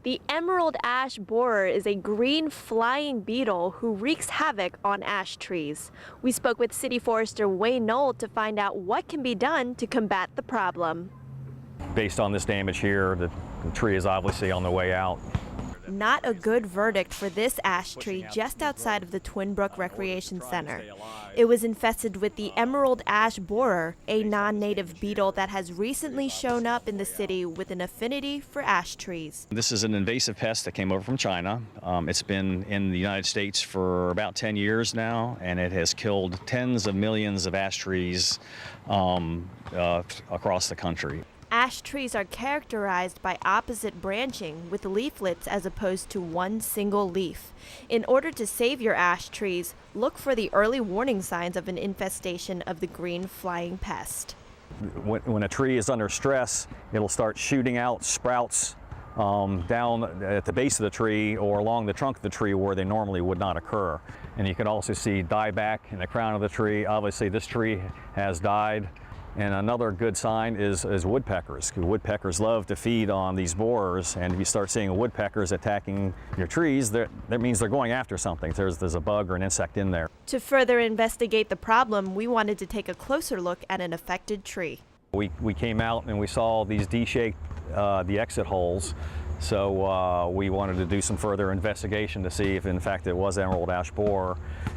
The emerald ash borer is a green flying beetle who wreaks havoc on ash trees. We spoke with City Forester Wayne Knoll to find out what can be done to combat the problem. Based on this damage here, the tree is obviously on the way out. Not a good verdict for this ash tree just outside of the Twin Brook Recreation Center. It was infested with the emerald ash borer, a non-native beetle that has recently shown up in the city with an affinity for ash trees. This is an invasive pest that came over from China. It's been in the United States for about 10 years now, and it has killed tens of millions of ash trees across the country. Ash trees are characterized by opposite branching with leaflets as opposed to one single leaf. In order to save your ash trees, look for the early warning signs of an infestation of the green flying pest. When a tree is under stress, it'll start shooting out sprouts down at the base of the tree or along the trunk of the tree where they normally would not occur. And you can also see dieback in the crown of the tree. Obviously this tree has died. And another good sign is woodpeckers. Woodpeckers love to feed on these borers, and if you start seeing woodpeckers attacking your trees, that means they're going after something. There's a bug or an insect in there. To further investigate the problem, we wanted to take a closer look at an affected tree. We came out and we saw these D-shaped the exit holes. So we wanted to do some further investigation to see if in fact it was emerald ash borer.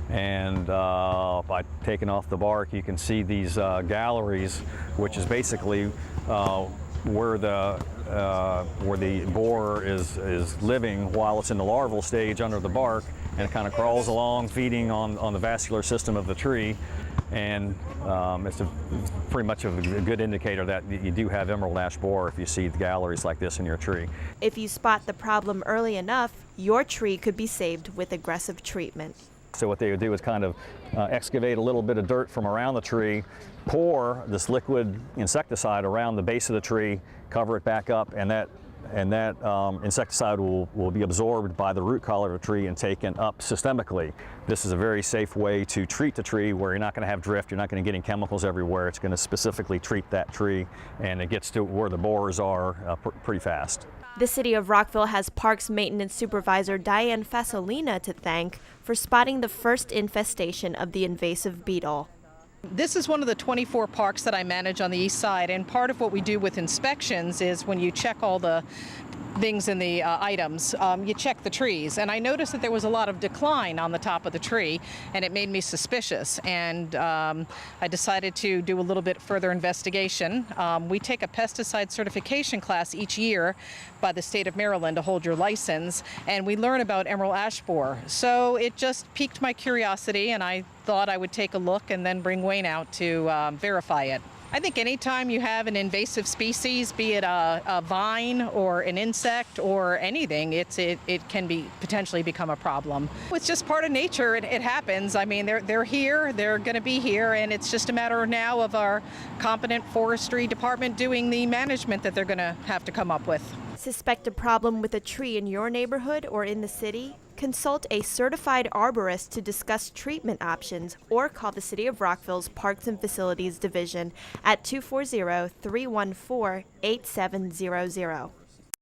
And by taking off the bark, you can see these galleries, which is basically where the borer is living while it's in the larval stage under the bark, and it kind of crawls along, feeding on the vascular system of the tree. And it's pretty much a good indicator that you do have emerald ash borer if you see the galleries like this in your tree. If you spot the problem early enough, your tree could be saved with aggressive treatment. So what they would do is kind of excavate a little bit of dirt from around the tree, pour this liquid insecticide around the base of the tree, cover it back up, and that insecticide will be absorbed by the root collar of the tree and taken up systemically. This is a very safe way to treat the tree where you're not going to have drift, you're not going to get chemicals everywhere. It's going to specifically treat that tree, and it gets to where the borers are pretty fast. The City of Rockville has Parks Maintenance Supervisor Diane Fasolina to thank for spotting the first infestation of the invasive beetle. This is one of the 24 parks that I manage on the east side, and part of what we do with inspections is when you check all the things in the items, you check the trees. And I noticed that there was a lot of decline on the top of the tree, and it made me suspicious. And I decided to do a little bit further investigation. We take a pesticide certification class each year by the state of Maryland to hold your license, and we learn about emerald ash borer. So it just piqued my curiosity, and I thought I would take a look and then bring Wayne out to verify it. I think anytime you have an invasive species, be it a vine or an insect or anything, it can potentially become a problem. It's just part of nature. It happens. I mean, they're here, they're going to be here, and it's just a matter now of our competent forestry department doing the management that they're going to have to come up with. Suspect a problem with a tree in your neighborhood or in the city? Consult a certified arborist to discuss treatment options or call the City of Rockville's Parks and Facilities Division at 240-314-8700.